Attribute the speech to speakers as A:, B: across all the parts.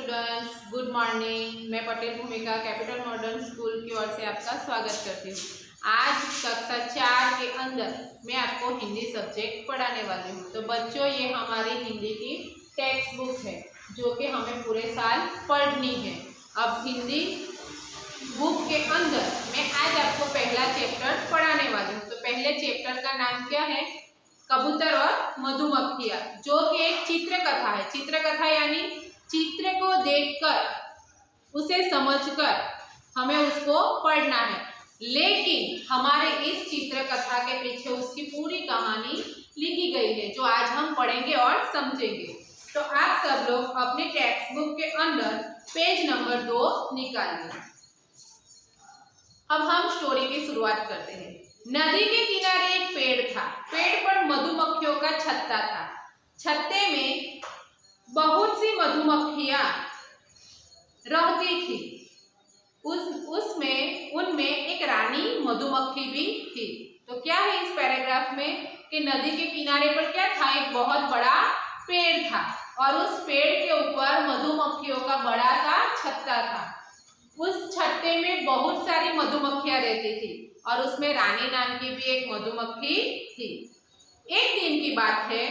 A: Students, good morning. मैं पटेल भूमिका capital modern school की ओर से आपका स्वागत करती हूँ। आज कक्षा 4 के अंदर मैं आपको हिंदी सब्जेक्ट पढ़ाने वाली हूँ। तो बच्चों, ये हमारी हिंदी की टेक्स्ट बुक है जो कि हमें पूरे साल पढ़नी है। अब हिंदी बुक के अंदर मैं आज आपको पहला चैप्टर पढ़ाने वाली हूँ। तो पहले चैप्टर का नाम क्या है? कबूतर और मधुमक्खियाँ, जो कि एक चित्रकथा है। चित्रकथा यानी चित्र को देखकर उसे समझकर हमें उसको पढ़ना है, लेकिन हमारे इस चित्रकथा के पीछे उसकी पूरी कहानी लिखी गई है जो आज हम पढ़ेंगे और समझेंगे। तो आप सब लोग अपने टेक्स्ट बुक के अंदर पेज नंबर 2 निकालिए। अब हम स्टोरी की शुरुआत करते हैं। नदी के किनारे एक पेड़ था। पेड़ पर मधुमक्खियों का छत्ता था। छत्ते में बहुत सी मधुमक्खियां रहती थी। उनमें एक रानी मधुमक्खी भी थी। तो क्या है इस पैराग्राफ में कि नदी के किनारे पर क्या था? एक बहुत बड़ा पेड़ था और उस पेड़ के ऊपर मधुमक्खियों का बड़ा सा छत्ता था। उस छत्ते में बहुत सारी मधुमक्खियां रहती थी और उसमें रानी नाम की भी एक मधुमक्खी थी। एक दिन की बात है,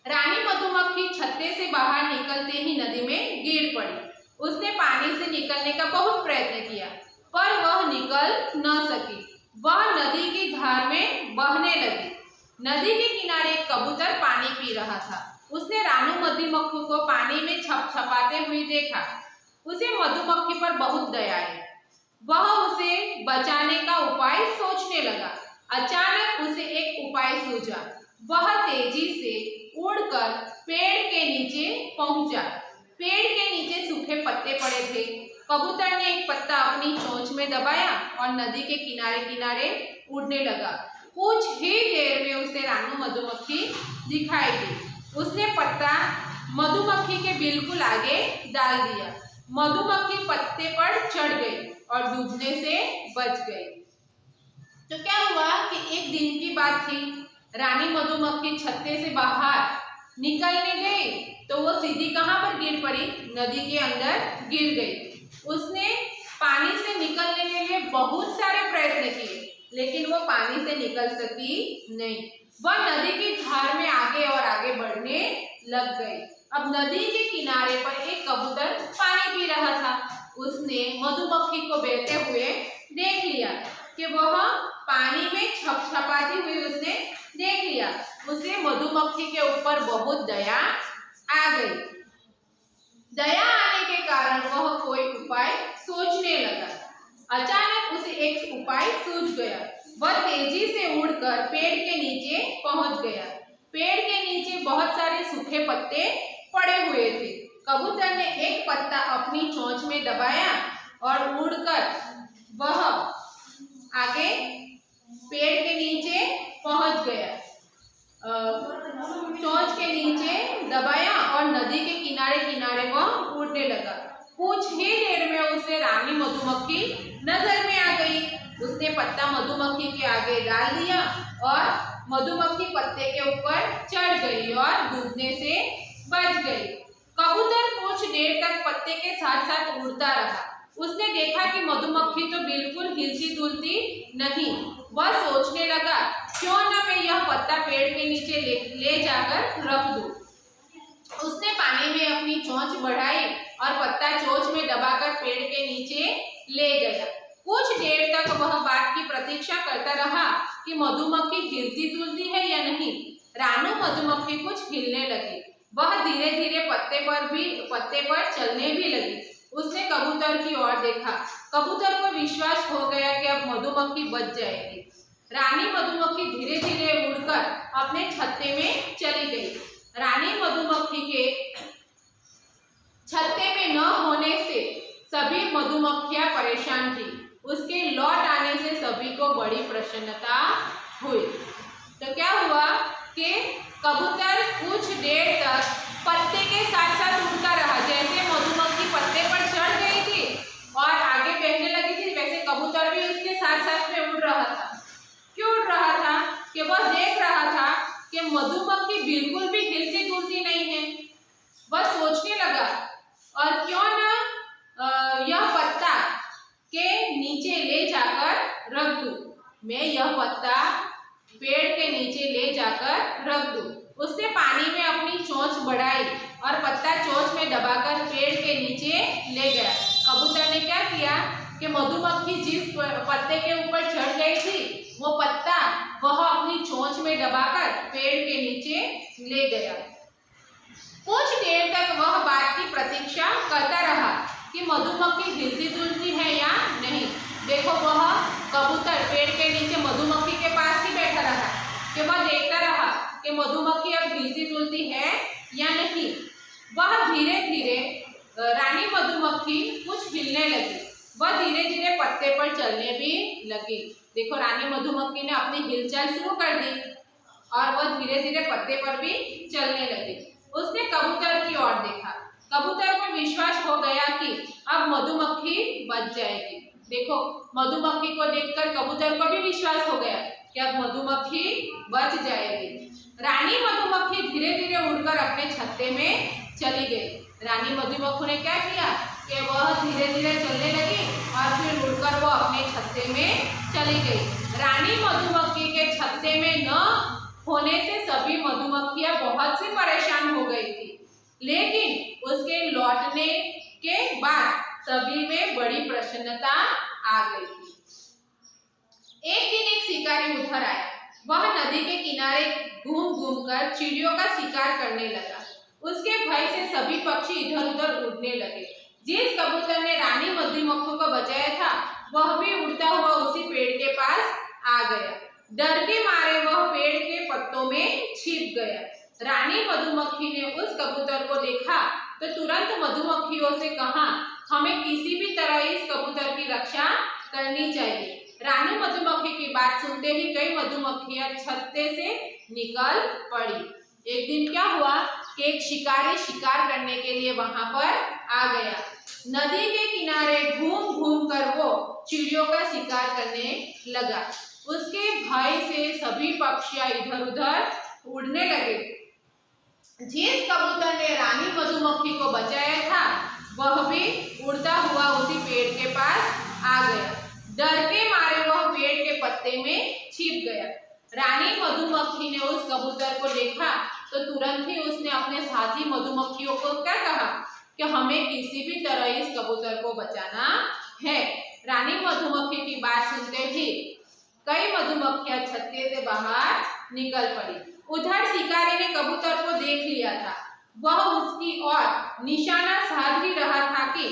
A: रानी मधुमक्खी छत्ते से बाहर निकलते ही नदी में गिर पड़ी। उसने पानी से निकलने का बहुत प्रयत्न किया, पर वह निकल न सकी। वह नदी की धार में बहने लगी। नदी के किनारे एक कबूतर पानी पी रहा था। उसने रानी मधुमक्खी को पानी में छपछपाते हुए देखा। उसे मधुमक्खी पर बहुत दया आई। वह उसे बचाने का उपाय सोचने लगा। अचानक उसे एक उपाय सूझा। वह तेजी से उड़कर पेड़ के नीचे पहुंचा। पेड़ के नीचे सूखे पत्ते पड़े थे। कबूतर ने एक पत्ता अपनी चोंच में दबाया और नदी के किनारे किनारे उड़ने लगा। कुछ ही देर में उसे रानी मधुमक्खी दिखाई दी। उसने पत्ता मधुमक्खी के बिल्कुल आगे डाल दिया। मधुमक्खी पत्ते पर चढ़ गई और डूबने से बच गई। तो क्या हुआ कि एक दिन की बात थी। रानी मधुमक्खी छत्ते से बाहर निकलने गई तो वो सीधी कहाँ पर गिर पड़ी? नदी के अंदर गिर गई। उसने पानी से निकलने के लिए बहुत सारे प्रयत्न किए, लेकिन वो पानी से निकल सकी नहीं। वह नदी की धार में आगे और आगे बढ़ने लग गई। अब नदी के किनारे पर एक कबूतर पानी पी रहा था। उसने मधुमक्खी को बहते हुए देख लिया कि वह पानी में छपछपाती हुई उसने देख लिया। उसे मधुमक्खी के ऊपर बहुत दया आ गई। दया आने के कारण वह कोई उपाय सोचने लगा। अचानक उसे एक उपाय सूझ गया। वह तेजी से उड़कर पेड़ के नीचे पहुंच गया। पेड़ के नीचे बहुत सारे सूखे पत्ते पड़े हुए थे। कबूतर ने एक पत्ता अपनी चोंच में दबाया और उड़कर वह आगे पेड़ के नीचे पहुंच गया। चोंच के नीचे दबाया और नदी के किनारे किनारे वह उड़ने लगा। कुछ ही देर में उसे रानी मधुमक्खी नजर में आ गई। उसने पत्ता मधुमक्खी के आगे डाल दिया और मधुमक्खी पत्ते के ऊपर चढ़ गई और डूबने से बच गई। कबूतर कुछ देर तक पत्ते के साथ साथ उड़ता रहा। उसने देखा कि मधुमक्खी तो बिल्कुल हिलती डुलती नहीं। वह सोचने लगा, क्यों न मैं यह पत्ता पेड़ के नीचे ले जाकर रख दूं। उसने पानी में अपनी चोंच बढ़ाई और पत्ता चोंच में दबाकर पेड़ के नीचे ले गया। कुछ देर तक वह बात की प्रतीक्षा करता रहा कि मधुमक्खी हिलती डुलती है या नहीं। रानी मधुमक्खी कुछ हिलने लगी। वह धीरे धीरे पत्ते पर चलने भी लगी। उसने कबूतर की ओर देखा। कबूतर को विश्वास हो गया कि अब मधुमक्खी बच जाएगी। रानी मधुमक्खी धीरे धीरे उड़कर अपने छत्ते में चली गई। रानी मधुमक्खी के छत्ते में न होने से सभी मधुमक्खियां परेशान थी। उसके लौट आने से सभी को बड़ी प्रसन्नता हुई। तो क्या हुआ कि कबूतर कुछ देर तक पत्ते के साथ साथ उड़ता रहा। जैसे मधुमक्खी पत्ते पर चढ़ गई थी और आगे बहने लगी थी, वैसे कबूतर भी उसके साथ साथ में उड़ रहा था। क्यों उड़ रहा था? कि वह देख रहा था कि मधुमक्खी बिल्कुल भी हिलती डुलती नहीं है। वह सोचने लगा यह पत्ता पेड़ के नीचे ले जाकर रख दूं। उसने पानी में अपनी चोंच बढ़ाई और पत्ता चोंच में दबाकर पेड़ के नीचे ले गया। कबूतर ने क्या किया कि मधुमक्खी जिस पत्ते के ऊपर चढ़ गई थी वो पत्ता वह अपनी चोंच में दबाकर पेड़ के नीचे ले गया। कुछ देर तक वह बात की प्रतीक्षा करता रहा कि मधुमक्खी हिलती डुलती है या नहीं। देखो वह कबूतर पेड़ के नीचे मधुमक्खी के पास ही बैठा रहा कि वह देखता रहा कि मधुमक्खी अब हिलती डुलती है या नहीं। वह धीरे धीरे रानी मधुमक्खी कुछ हिलने लगी। वह धीरे धीरे पत्ते पर चलने भी लगी। देखो रानी मधुमक्खी ने अपनी हिलचाल शुरू कर दी और वह धीरे धीरे पत्ते पर भी चलने लगी। उसने कबूतर की ओर देखा। कबूतर को विश्वास हो गया कि अब मधुमक्खी बच जाएगी। देखो मधुमक्खी को देखकर कबूतर को भी विश्वास हो गया कि अब मधुमक्खी बच जाएगी। रानी मधुमक्खी धीरे धीरे उड़कर अपने छत्ते में चली गई। रानी मधुमक्खी ने क्या किया कि वह धीरे धीरे चलने लगी और फिर उड़कर वो अपने छत्ते में चली गई। रानी मधुमक्खी के छत्ते में न होने से सभी मधुमक्खियां बहुत सी परेशान हो गई थी, लेकिन उसके लौटने के बाद सभी में बड़ी प्रसन्नता आ गई थी। एक दिन एक शिकारी उधर आया। वह नदी के किनारे घूम घूम कर चिड़ियों का शिकार करने लगा। उसके भय से सभी पक्षी इधर उधर उड़ने लगे। जिस कबूतर ने रानी मधुमक्खी को बचाया था वह भी उड़ता हुआ उसी पेड़ के पास आ गया। डर के मारे वह पेड़ के पत्तों में छिप गया। रानी मधुमक्खी ने उस कबूतर को देखा तो तुरंत मधुमक्खियों से कहा, हमें किसी भी तरह इस कबूतर की रक्षा करनी चाहिए। रानी मधुमक्खी की बात सुनते ही कई मधुमक्खियां छत्ते से निकल पड़ी। एक दिन क्या हुआ कि एक शिकारी शिकार करने के लिए वहां पर आ गया। नदी के किनारे घूम घूम कर वो चिड़ियों का शिकार करने लगा। उसके भय से सभी पक्षियां इधर उधर उड़ने लगे। जिस कबूतर ने रानी मधुमक्खी को बचाया था वह भी उड़ता हुआ उसी पेड़ के पास आ गया। डर के मारे वह पेड़ के पत्ते में छिप गया। रानी मधुमक्खी ने उस कबूतर को देखा तो तुरंत ही उसने अपने साथी मधुमक्खियों को क्या कहा कि हमें किसी भी तरह इस कबूतर को बचाना है। रानी मधुमक्खी की बात सुनते ही कई मधुमक्खियां छत्ते से बाहर निकल पड़ी। उधर शिकारी ने कबूतर को देख लिया था। वह उसकी ओर निशाना साध ही रहा था कि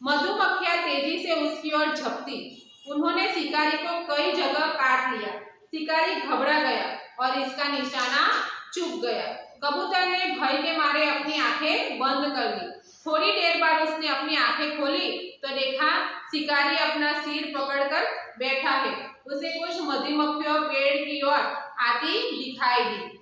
A: मधुमक्खियां तेजी से उसकी ओर झपटी। उन्होंने शिकारी को कई जगह काट लिया। शिकारी घबरा गया और इसका निशाना चूक गया। कबूतर ने भय के मारे अपनी आंखें बंद कर ली। थोड़ी देर बाद उसने अपनी आंखें खोली तो देखा शिकारी अपना सिर पकड़कर बैठा है। उसे कुछ मधुमक्खियां पेड़ की ओर आती दिखाई दी।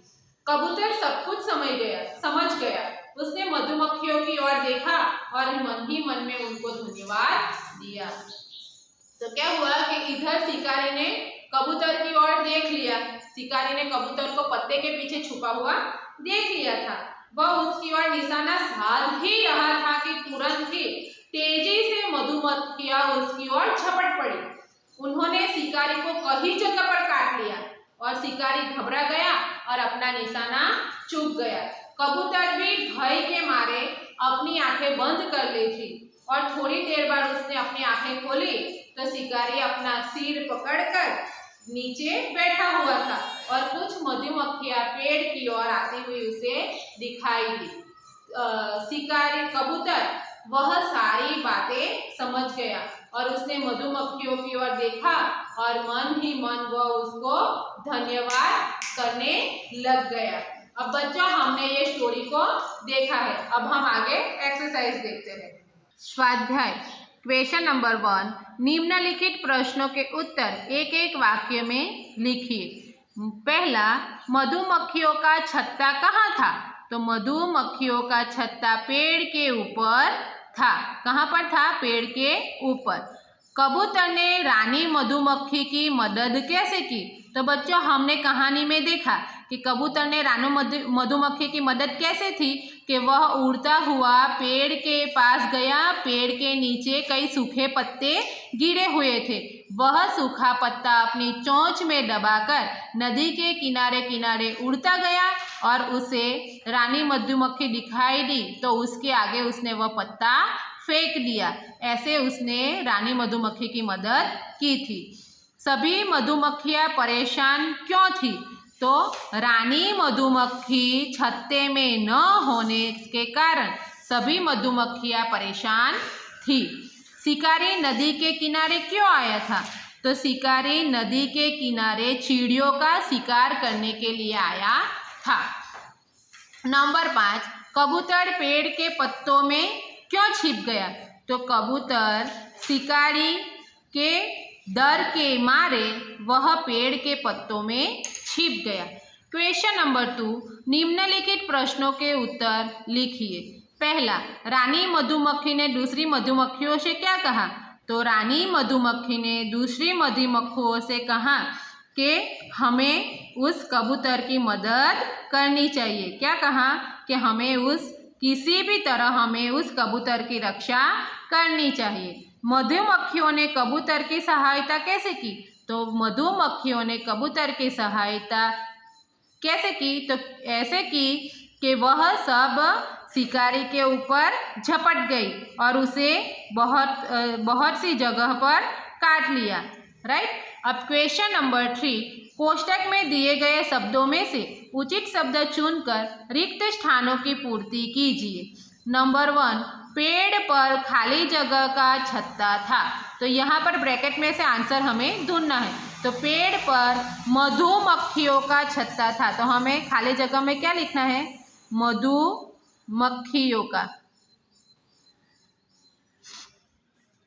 A: कबूतर सब कुछ समझ गया। उसने मधुमक्खियों की ओर देखा और मन ही मन में उनको धन्यवाद दिया। तो क्या हुआ कि इधर शिकारी ने कबूतर की ओर देख लिया। शिकारी ने कबूतर को पत्ते के पीछे छुपा हुआ देख लिया था। वह उसकी ओर निशाना साध ही रहा था कि तुरंत ही तेजी से मधुमक्खियां उसकी ओर झपट पड़ी। उन्होंने शिकारी को कई जगह पर काट लिया और शिकारी घबरा गया और अपना निशाना चूक गया। कबूतर भी भय के मारे अपनी आंखें बंद कर ली थी और थोड़ी देर बाद उसने अपनी आंखें खोली तो शिकारी अपना सिर पकड़कर नीचे बैठा हुआ था और कुछ मधुमक्खियां पेड़ की ओर आती हुई उसे दिखाई दी। शिकारी कबूतर वह सारी बातें समझ गया और उसने मधुमक्खियों की ओर देखा और मन ही मन वह उसको धन्यवाद करने लग गया। अब बच्चों हमने ये स्टोरी को देखा है। अब हम आगे एक्सरसाइज देखते हैं। स्वाध्याय क्वेश्चन नंबर 1, निम्नलिखित प्रश्नों के उत्तर एक एक वाक्य में लिखिए। पहला, मधुमक्खियों का छत्ता कहाँ था? तो मधुमक्खियों का छत्ता पेड़ के ऊपर था। कहाँ पर था? पेड़ के ऊपर। कबूतर ने रानी मधुमक्खी की मदद कैसे की? तो बच्चों हमने कहानी में देखा कि कबूतर ने रानी मधुमक्खी की मदद कैसे थी कि वह उड़ता हुआ पेड़ के पास गया। पेड़ के नीचे कई सूखे पत्ते गिरे हुए थे। वह सूखा पत्ता अपनी चोंच में दबाकर नदी के किनारे किनारे उड़ता गया और उसे रानी मधुमक्खी दिखाई दी तो उसके आगे उसने वह पत्ता फेंक दिया। ऐसे उसने रानी मधुमक्खी की मदद की थी। सभी मधुमक्खियां परेशान क्यों थी? तो रानी मधुमक्खी छत्ते में न होने के कारण सभी मधुमक्खियां परेशान थी। शिकारी नदी के किनारे क्यों आया था? तो शिकारी नदी के किनारे चिड़ियों का शिकार करने के लिए आया था। नंबर 5, कबूतर पेड़ के पत्तों में क्यों छिप गया? तो कबूतर शिकारी के डर के मारे वह पेड़ के पत्तों में छिप गया। क्वेश्चन नंबर 2, निम्नलिखित प्रश्नों के उत्तर लिखिए। पहला, रानी मधुमक्खी ने दूसरी मधुमक्खियों से क्या कहा? तो रानी मधुमक्खी ने दूसरी मधुमक्खियों से कहा कि हमें उस कबूतर की मदद करनी चाहिए। क्या कहा? कि हमें किसी भी तरह हमें उस कबूतर की रक्षा करनी चाहिए। मधुमक्खियों ने कबूतर की सहायता कैसे की? तो मधुमक्खियों ने कबूतर की सहायता कैसे की? तो ऐसे की कि वह सब शिकारी के ऊपर झपट गई और उसे बहुत सी जगह पर काट लिया। राइट। अब क्वेश्चन नंबर 3, कोष्टक में दिए गए शब्दों में से उचित शब्द चुनकर रिक्त स्थानों की पूर्ति कीजिए। नंबर 1, पेड़ पर खाली जगह का छत्ता था। तो यहाँ पर ब्रैकेट में से आंसर हमें ढूंढना है। तो पेड़ पर मधुमक्खियों का छत्ता था, तो हमें खाली जगह में क्या लिखना है? मधुमक्खियों का।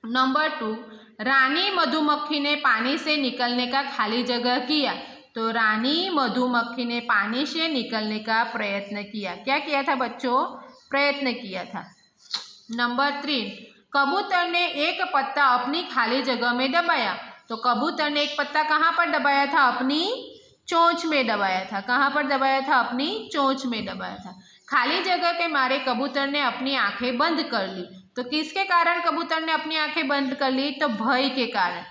A: नंबर 2, रानी मधुमक्खी ने पानी से निकलने का खाली जगह किया। तो रानी मधुमक्खी ने पानी से निकलने का प्रयत्न किया। क्या किया था बच्चों? प्रयत्न किया था। नंबर 3, कबूतर ने एक पत्ता अपनी खाली जगह में दबाया। तो कबूतर ने एक पत्ता कहाँ पर दबाया था? अपनी चोंच में दबाया था। कहाँ पर दबाया था? अपनी चोंच में दबाया था। खाली जगह के मारे कबूतर ने अपनी आंखें बंद कर ली। तो किसके कारण कबूतर ने अपनी आंखें बंद कर ली? तो भय के कारण।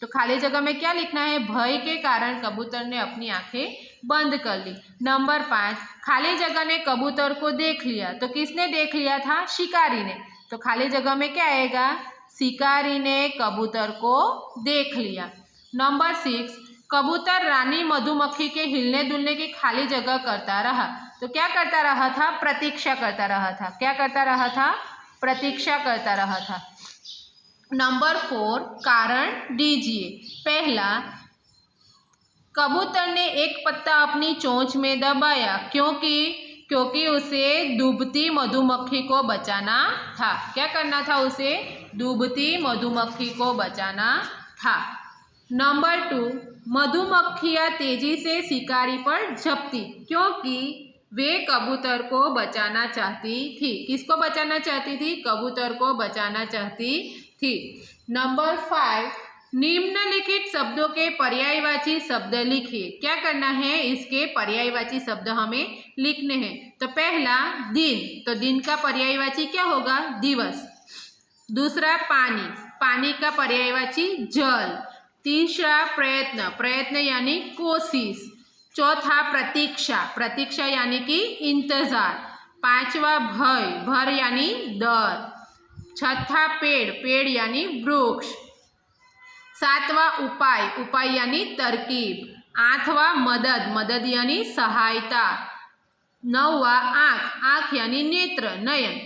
A: तो खाली जगह में क्या लिखना है? भय के कारण कबूतर ने अपनी आंखें बंद कर ली। नंबर 5, खाली जगह ने कबूतर को देख लिया। तो किसने देख लिया था? शिकारी ने। तो खाली जगह में क्या आएगा? शिकारी ने कबूतर को देख लिया। नंबर 6, कबूतर रानी मधुमक्खी के हिलने डुलने की खाली जगह करता रहा। तो क्या करता रहा था? प्रतीक्षा करता रहा था। क्या करता रहा था? प्रतीक्षा करता रहा था। नंबर 4, कारण दीजिए। पहला, कबूतर ने एक पत्ता अपनी चोंच में दबाया क्योंकि उसे डूबती मधुमक्खी को बचाना था। क्या करना था उसे? डूबती मधुमक्खी को बचाना था। नंबर 2, मधुमक्खियां तेजी से शिकारी पर झपटी क्योंकि वे कबूतर को बचाना चाहती थी। किसको बचाना चाहती थी? कबूतर को बचाना चाहती थी। नंबर 5, निम्नलिखित शब्दों के पर्यायवाची शब्द लिखिए। क्या करना है? इसके पर्यायवाची शब्द हमें लिखने हैं। तो पहला, दिन। तो दिन का पर्यायवाची क्या होगा? दिवस। दूसरा, पानी। पानी का पर्यायवाची जल। तीसरा, प्रयत्न। प्रयत्न यानी कोशिश। चौथा, प्रतीक्षा। प्रतीक्षा यानी कि इंतजार। पांचवा, भय। भय यानी डर। छठा, पेड़। पेड़ यानी वृक्ष। सातवां, उपाय। उपाय यानी तरकीब। आठवां, मदद। मदद यानी सहायता। नौवां, आँख। आँख यानी नेत्र, नयन।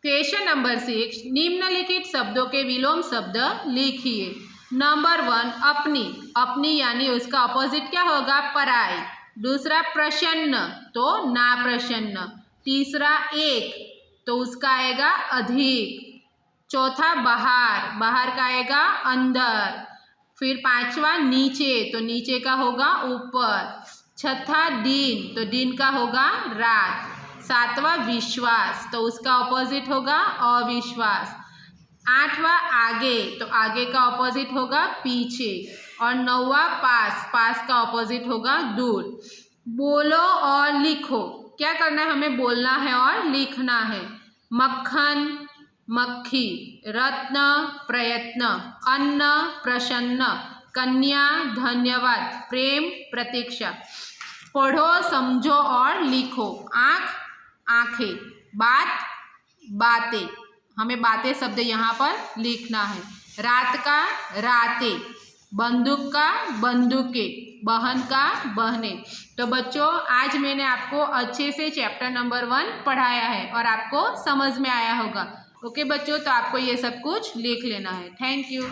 A: क्वेश्चन नंबर 6, निम्नलिखित शब्दों के विलोम शब्द लिखिए। नंबर 1, अपनी। अपनी यानी उसका अपोजिट क्या होगा? पराई। दूसरा, प्रसन्न। तो ना प्रसन्न। तीसरा, एक। तो उसका आएगा अधिक। चौथा, बाहर। बाहर का आएगा अंदर। फिर पांचवा, नीचे। तो नीचे का होगा ऊपर। छठा, दिन। तो दिन का होगा रात। सातवां, विश्वास। तो उसका ऑपोजिट होगा अविश्वास। आठवां, आगे। तो आगे का ऑपोजिट होगा पीछे। और नौवां, पास। पास का ऑपोजिट होगा दूर। बोलो और लिखो। क्या करना है? हमें बोलना है और लिखना है। मक्खन, मक्खी, रत्न प्रयत्न, अन्न प्रसन्न, कन्या धन्यवाद, प्रेम प्रतीक्षा। पढ़ो, समझो और लिखो। आँख आँखें, बात बातें, हमें बातें शब्द यहाँ पर लिखना है। रात का रातें, बंदूक का बंदूकें, बहन का बहनें। तो बच्चों आज मैंने आपको अच्छे से चैप्टर नंबर 1 पढ़ाया है और आपको समझ में आया होगा। ओके बच्चों, तो आपको ये सब कुछ लिख लेना है। Thank you.